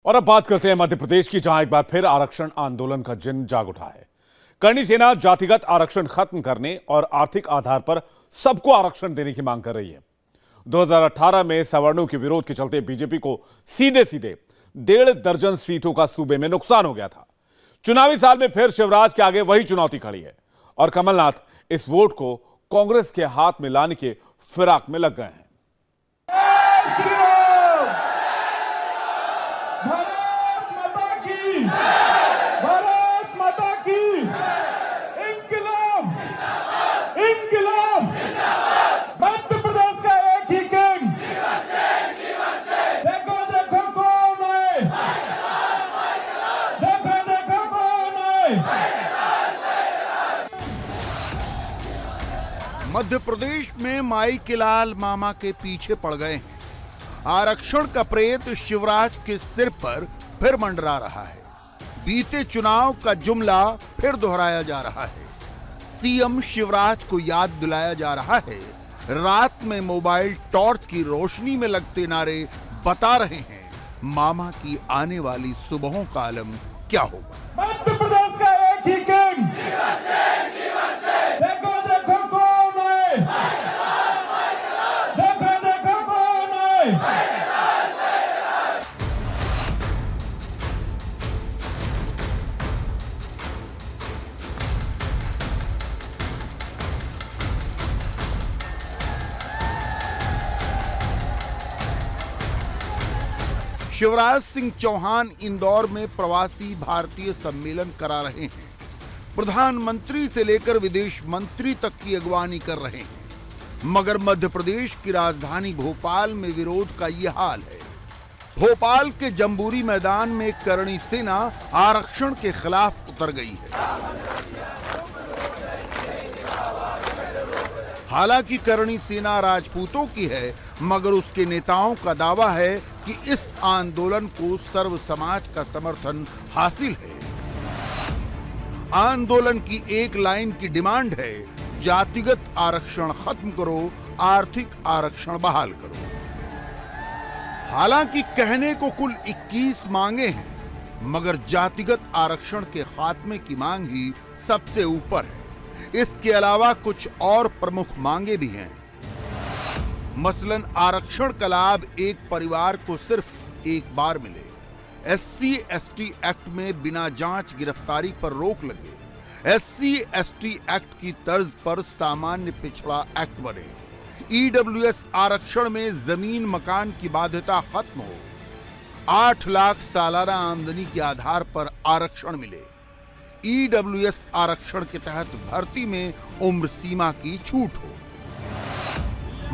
और अब बात करते हैं मध्य प्रदेश की, जहां एक बार फिर आरक्षण आंदोलन का जिन जाग उठा है। करणी सेना जातिगत आरक्षण खत्म करने और आर्थिक आधार पर सबको आरक्षण देने की मांग कर रही है। 2018 में सवर्णों के विरोध के चलते बीजेपी को सीधे सीधे 1.5 दर्जन सीटों का सूबे में नुकसान हो गया था। चुनावी साल में फिर शिवराज के आगे वही चुनौती खड़ी है और कमलनाथ इस वोट को कांग्रेस के हाथ में लाने के फिराक में लग गए हैं। भारत माता की इंकलाब इंकलाब मध्य प्रदेश का एक ही किंग। देखो देखो कौन है, देखो देखो कौन है। मध्य प्रदेश में माई के लाल मामा के पीछे पड़ गए हैं। आरक्षण का प्रेत शिवराज के सिर पर फिर मंडरा रहा है। बीते चुनाव का जुमला फिर दोहराया जा रहा है। सीएम शिवराज को याद दिलाया जा रहा है। रात में मोबाइल टॉर्च की रोशनी में लगते नारे बता रहे हैं मामा की आने वाली सुबहों का आलम क्या होगा। मध्य प्रदेश का एक ही किंग। देखो देखो कौन है, देखो देखो कौन है। शिवराज सिंह चौहान इंदौर में प्रवासी भारतीय सम्मेलन करा रहे हैं। प्रधानमंत्री से लेकर विदेश मंत्री तक की अगवानी कर रहे हैं। मगर मध्य प्रदेश की राजधानी भोपाल में विरोध का यह हाल है। भोपाल के जंबूरी मैदान में करणी सेना आरक्षण के खिलाफ उतर गई है। हालांकि करणी सेना राजपूतों की है, मगर उसके नेताओं का दावा है कि इस आंदोलन को सर्व समाज का समर्थन हासिल है। आंदोलन की एक लाइन की डिमांड है, जातिगत आरक्षण खत्म करो, आर्थिक आरक्षण बहाल करो। हालांकि कहने को कुल 21 मांगे हैं, मगर जातिगत आरक्षण के खात्मे की मांग ही सबसे ऊपर है। इसके अलावा कुछ और प्रमुख मांगे भी हैं। मसलन आरक्षण का लाभ एक परिवार को सिर्फ एक बार मिले, SC/ST एक्ट में बिना जांच गिरफ्तारी पर रोक लगे, SC/ST एक्ट की तर्ज पर सामान्य पिछड़ा एक्ट बने, EWS आरक्षण में जमीन मकान की बाध्यता खत्म हो, 8 लाख सालाना आमदनी के आधार पर आरक्षण मिले, EWS आरक्षण के तहत भर्ती में उम्र सीमा की छूट हो।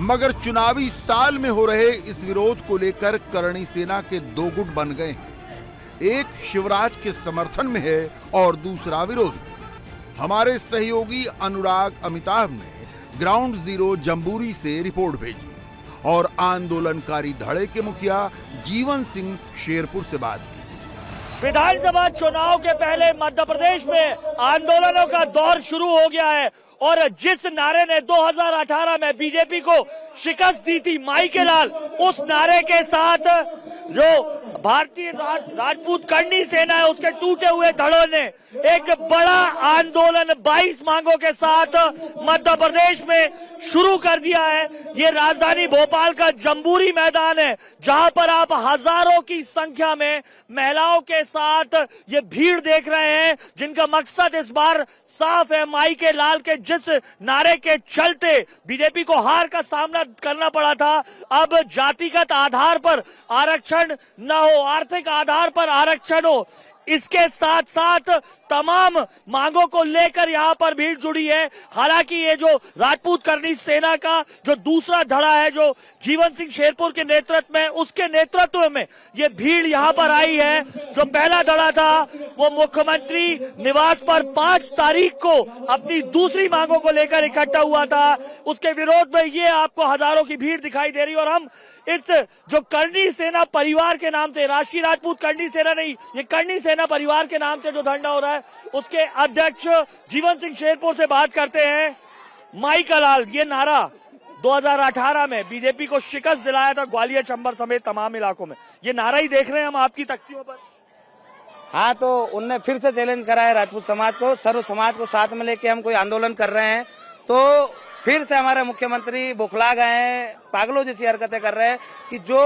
मगर चुनावी साल में हो रहे इस विरोध को लेकर करणी सेना के दो गुट बन गए हैं। एक शिवराज के समर्थन में है और दूसरा विरोध में। हमारे सहयोगी अनुराग अमिताभ ने ग्राउंड जीरो जंबूरी से रिपोर्ट भेजी और आंदोलनकारी धड़े के मुखिया जीवन सिंह शेरपुर से बात की। विधानसभा चुनाव के पहले मध्य प्रदेश में आंदोलनों का दौर शुरू हो गया है और जिस नारे ने 2018 में बीजेपी को शिकस्त दी थी माई के लाल, उस नारे के साथ जो भारतीय राजपूत करणी सेना है उसके टूटे हुए धड़ों ने एक बड़ा आंदोलन 22 मांगों के साथ मध्य प्रदेश में शुरू कर दिया है। ये राजधानी भोपाल का जंबूरी मैदान है, जहां पर आप हजारों की संख्या में महिलाओं के साथ ये भीड़ देख रहे हैं, जिनका मकसद इस बार साफ है। माई के लाल के जिस नारे के चलते बीजेपी को हार का सामना करना पड़ा था, अब जातिगत आधार पर आरक्षण न हो, आर्थिक आधार पर आरक्षण हो, इसके साथ साथ तमाम मांगों को लेकर यहां पर भीड़ जुड़ी है। हालांकि ये जो राजपूत करणी सेना का जो दूसरा धड़ा है, जो जीवन सिंह शेरपुर के नेतृत्व में, उसके नेतृत्व में ये भीड़ यहां पर आई है। जो पहला धड़ा था वो मुख्यमंत्री निवास पर 5 तारीख को अपनी दूसरी मांगों को लेकर इकट्ठा हुआ था। उसके विरोध में ये आपको हजारों की भीड़ दिखाई दे रही है। और हम इस जो करणी सेना परिवार के नाम से, राष्ट्रीय राजपूत करणी सेना नहीं, ये करणी सेना परिवार के नाम से जो धरना हो रहा है, उसके अध्यक्ष जीवन सिंह शेरपुर से बात करते हैं। माई का लाल ये नारा 2018 में बीजेपी को शिकस्त दिलाया था ग्वालियर चंबल समेत तमाम इलाकों में। ये नारा ही देख रहे हैं हम आपकी तख्तियों पर। हाँ, तो उनने फिर से चैलेंज करा है राजपूत समाज को, सर्व समाज को साथ में लेके हम कोई आंदोलन कर रहे हैं, तो फिर से हमारे मुख्यमंत्री बौखला गए हैं, पागलों जैसी हरकतें कर रहे हैं कि जो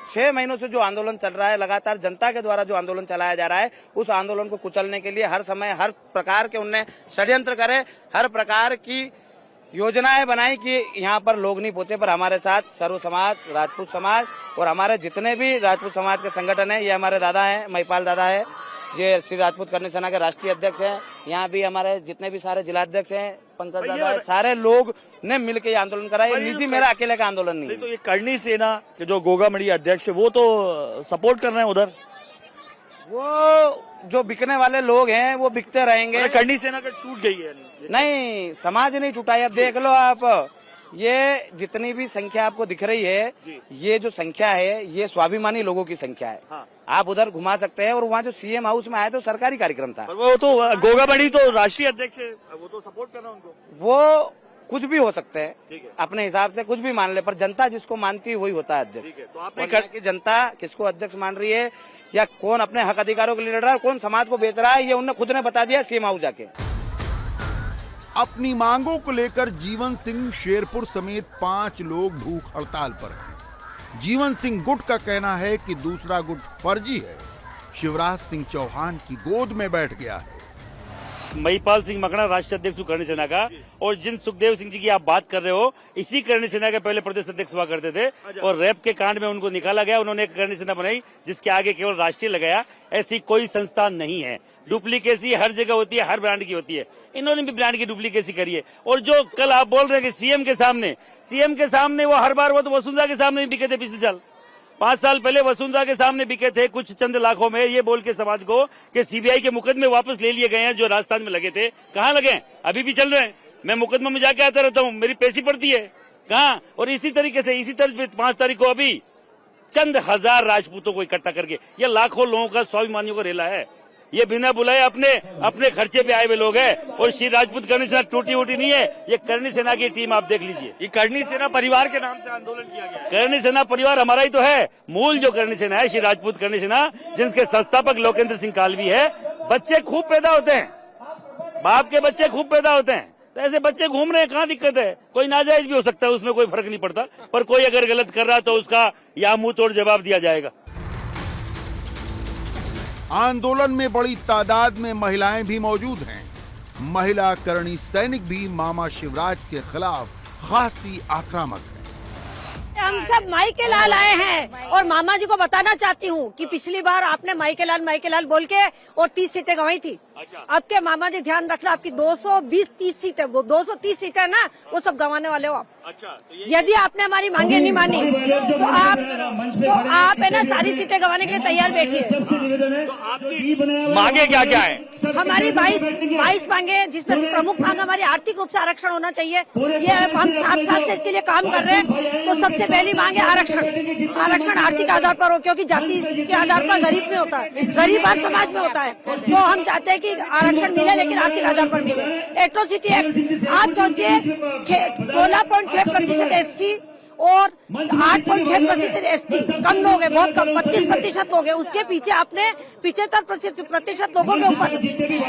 6 महीनों से जो आंदोलन चल रहा है, लगातार जनता के द्वारा जो आंदोलन चलाया जा रहा है, उस आंदोलन को कुचलने के लिए हर समय हर प्रकार के उनने षड्यंत्र करे, हर प्रकार की योजनाएं बनाई कि यहाँ पर लोग नहीं पहुंचे। पर हमारे साथ सर्व समाज, राजपूत समाज और हमारे जितने भी राजपूत समाज के संगठन है, ये हमारे दादा हैं, महिपाल दादा है, ये श्री राजपूत करणी सेना के राष्ट्रीय अध्यक्ष हैं, यहाँ भी हमारे जितने भी सारे जिलाध्यक्ष हैं, पंकज दादा है, सारे लोग ने मिलकर ये आंदोलन करा। ये निजी मेरा अकेले का आंदोलन नहीं है। तो ये करणी सेना के जो गोगामड़ी अध्यक्ष वो तो सपोर्ट कर रहे हैं उधर, वो जो बिकने वाले लोग हैं वो बिकते रहेंगे। करणी सेना का टूट गई है? नहीं, समाज नहीं टूटा है। अब देख लो आप, ये जितनी भी संख्या आपको दिख रही है, ये जो संख्या है ये स्वाभिमानी लोगों की संख्या है। हाँ। आप उधर घुमा सकते हैं। और वहाँ जो सीएम हाउस में आए तो सरकारी कार्यक्रम था। वो तो गोगामड़ी तो राष्ट्रीय अध्यक्ष है, वो तो सपोर्ट कर रहा है उनको। वो कुछ भी हो सकते हैं, ठीक है, अपने हिसाब से कुछ भी मान ले, पर जनता जिसको मानती है वही होता है अध्यक्ष। तो आपने कि जनता किसको अध्यक्ष मान रही है या कौन अपने हक अधिकारों के लिए लड़ रहा है, कौन समाज को बेच रहा है, ये उन्हें खुद ने बता दिया सीएम हाउस जाके। अपनी मांगों को लेकर जीवन सिंह शेरपुर समेत 5 लोग भूख हड़ताल पर हैं। जीवन सिंह गुट का कहना है कि दूसरा गुट फर्जी है, शिवराज सिंह चौहान की गोद में बैठ गया है। महिपाल सिंह मकड़ा राष्ट्रीय अध्यक्ष करणी सेना का, और जिन सुखदेव सिंह जी की आप बात कर रहे हो, इसी करणी सेना के पहले प्रदेश अध्यक्ष हुआ करते थे, और रैप के कांड में उनको निकाला गया। उन्होंने एक करणी सेना बनाई जिसके आगे केवल राष्ट्रीय लगाया। ऐसी कोई संस्था नहीं है। डुप्लीकेसी हर जगह होती है, हर ब्रांड की होती है। इन्होंने भी ब्रांड की डुप्लीकेसी करी है। और जो कल आप बोल रहे हैं कि सीएम के सामने वो हर बार वो तो वसुंधरा के सामने बिके थे। पिछले साल 5 साल पहले वसुंधरा के सामने बिके थे कुछ चंद लाखों में, ये बोल के समाज को कि सीबीआई के मुकदमे वापस ले लिए गए हैं जो राजस्थान में लगे थे। कहाँ लगे? अभी भी चल रहे हैं। मैं मुकदमा में जाके आता रहता हूँ, मेरी पेशी पड़ती है कहाँ। और इसी तरीके से इसी तरह 5 तारीख को अभी चंद हजार राजपूतों को इकट्ठा करके ये लाखों लोगों का स्वाभिमानियों को रेला है। ये बिना बुलाए अपने खर्चे पे आए हुए लोग हैं। और श्री राजपूत करणी सेना टूटी उटी नहीं है। ये करणी सेना की टीम आप देख लीजिए। ये करणी सेना परिवार के नाम से आंदोलन किया गया है। करणी सेना परिवार हमारा ही तो है। मूल जो करणी सेना है श्री राजपूत करणी सेना, जिसके संस्थापक लोकेंद्र सिंह कालवी है। बच्चे खूब पैदा होते हैं, बाप के बच्चे खूब पैदा होते हैं, तो ऐसे बच्चे घूम रहे हैं, कहाँ दिक्कत है? कोई नाजायज भी हो सकता है, उसमें कोई फर्क नहीं पड़ता। पर कोई अगर गलत कर रहा तो उसका या मुंह तोड़ जवाब दिया जाएगा। आंदोलन में बड़ी तादाद में महिलाएं भी मौजूद हैं। महिला करणी सैनिक भी मामा शिवराज के खिलाफ खासी आक्रामक है। हम सब माई के लाल आए हैं और मामा जी को बताना चाहती हूँ कि पिछली बार आपने माई के लाल बोल के और 30 सीटें गंवाई थी। अब के मामा जी ध्यान रखना, आपकी 220-30 सीटें, वो 230 सीटें ना, वो सब गंवाने वाले हो आप। यदि आपने हमारी मांगे नहीं मानी तो आप है ना सारी सीटें गंवाने के लिए तैयार बैठिए। मांगे क्या क्या है? हमारी 22 मांगे, जिसमें प्रमुख मांग हमारी आर्थिक रूप से आरक्षण होना चाहिए। ये हम 7 साल से इसके लिए काम कर रहे हैं। तो सबसे पहली मांग है आरक्षण आर्थिक आधार पर हो, क्योंकि जाति के आधार पर गरीब में होता है, गरीब हर समाज में होता है। तो हम चाहते हैं कि आरक्षण मिले लेकिन आर्थिक आधार पर मिले। एट्रोसिटी एक्ट आप सोचिए, 16.6% SC और 8.6% ST, कम लोग हैं, बहुत कम, 25% लोग हैं। उसके पीछे आपने 75% लोगों के ऊपर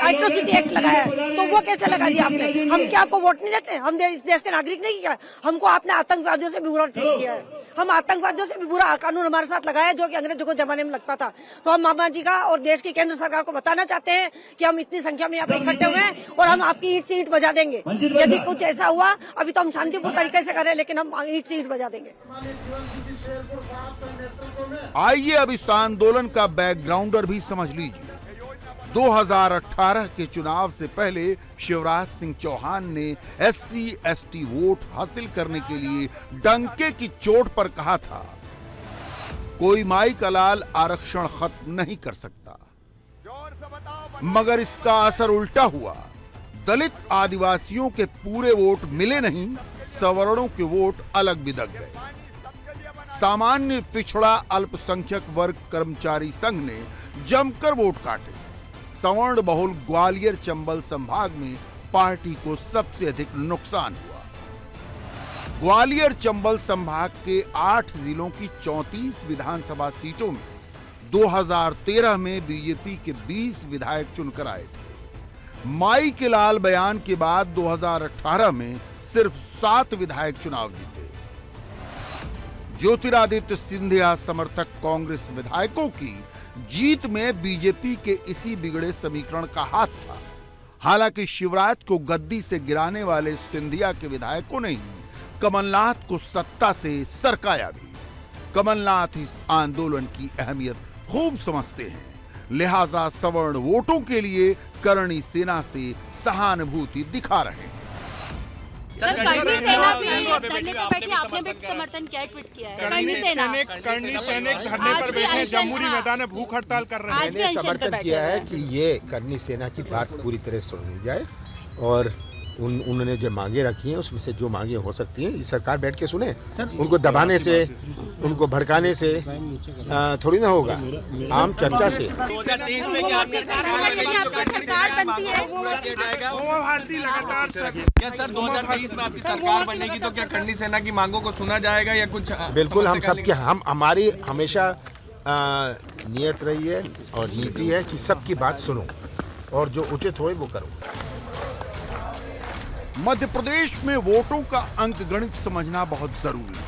एट्रोसिटी एक्ट लगाया है। तो वो कैसे लगा दिया आपने? हम क्या आपको वोट नहीं देते? हम इस देश के नागरिक नहीं किया? हमको आपने आतंकवादियों से भी बुरा ट्रीट किया है। हम आतंकवादियों से भी बुरा कानून हमारे साथ लगाया जो कि अंग्रेजों के जमाने में लगता था। तो हम मामा जी का और देश की केंद्र सरकार को बताना चाहते हैं कि हम इतनी संख्या में यहाँ पे इकट्ठे हुए हैं और हम आपकी ईंट से ईंट बजा देंगे। यदि कुछ ऐसा हुआ, अभी तो हम शांतिपूर्ण तरीके से करें, लेकिन हम ईंट से ईंट बजा देंगे। आइए अब इस आंदोलन का बैकग्राउंडर भी समझ लीजिए। 2018 के चुनाव से पहले शिवराज सिंह चौहान ने SC/ST वोट हासिल करने के लिए डंके की चोट पर कहा था, कोई माई का लाल आरक्षण खत्म नहीं कर सकता। मगर इसका असर उल्टा हुआ। दलित आदिवासियों के पूरे वोट मिले नहीं, सवर्णों के वोट अलग बिदक गए। सामान्य पिछड़ा अल्पसंख्यक वर्ग कर्मचारी संघ ने जमकर वोट काटे। सवर्ण बहुल ग्वालियर चंबल संभाग में पार्टी को सबसे अधिक नुकसान हुआ। ग्वालियर चंबल संभाग के 8 जिलों की 34 विधानसभा सीटों में 2013 में बीजेपी के 20 विधायक चुनकर आए थे। माई के लाल बयान के बाद 2018 में सिर्फ 7 विधायक चुनाव जीते। ज्योतिरादित्य सिंधिया समर्थक कांग्रेस विधायकों की जीत में बीजेपी के इसी बिगड़े समीकरण का हाथ था। हालांकि शिवराज को गद्दी से गिराने वाले सिंधिया के विधायकों ने ही कमलनाथ को सत्ता से सरकाया भी। कमलनाथ इस आंदोलन की अहमियत खूब समझते हैं, लिहाजा सवर्ण वोटों के लिए करणी सेना से सहानुभूति दिखा रहे हैं। सर, करणी सेना भी धरने पर बैठी, आपने भी समर्थन किया है, ट्वीट किया है। करणी सैनिक धरने पर बैठे जमुरी मैदान में भूख हड़ताल कर रहे हैं। मैंने समर्थन किया है कि ये करणी सेना की बात पूरी तरह सुनी जाए और उन्होंने जो मांगे रखी हैं उसमें से जो मांगे हो सकती हैं ये सरकार बैठ के सुने। उनको दबाने से, उनको भड़काने से थोड़ी ना होगा, आम चर्चा से। क्या सर 2023 में आपकी सरकार बनेगी तो क्या करणी सेना की मांगों को सुना जाएगा या कुछ? बिल्कुल, हमारी हमेशा नियत रही है और नीति है कि सबकी बात सुनो और जो उचित हो वो करो। मध्य प्रदेश में वोटों का अंकगणित समझना बहुत जरूरी है।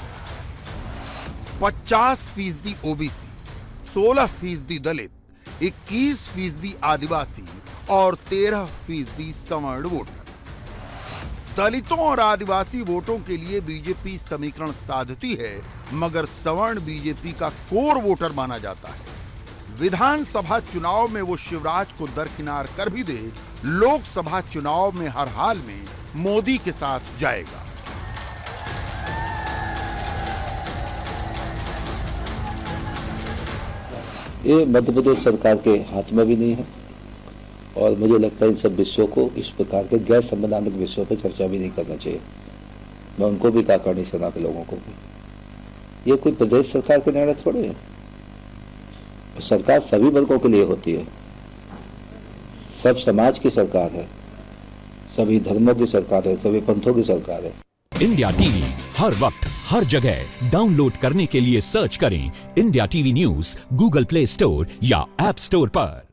50% ओबीसी, 16% दलित, 21% आदिवासी और 13% सवर्ण वोटर। दलितों और आदिवासी वोटों के लिए बीजेपी समीकरण साधती है, मगर सवर्ण बीजेपी का कोर वोटर माना जाता है। विधानसभा चुनाव में वो शिवराज को दरकिनार कर भी दे, लोकसभा चुनाव में हर हाल में मोदी के साथ जाएगा। ये मध्य प्रदेश सरकार के हाथ में भी नहीं है और मुझे लगता है इन सब विषयों को, इस प्रकार के गैर संवैधानिक विषयों पर चर्चा भी नहीं करना चाहिए। मैं उनको भी कहा, करणी सेना के लोगों को भी। ये कोई प्रदेश सरकार के निर्णय थोड़े है। सरकार सभी वर्गों के लिए होती है, सब समाज की सरकार है, सभी धर्मों की सरकार है, सभी पंथों की सरकार है। इंडिया टीवी हर वक्त हर जगह डाउनलोड करने के लिए सर्च करें India TV news Google play store या ऐप स्टोर पर।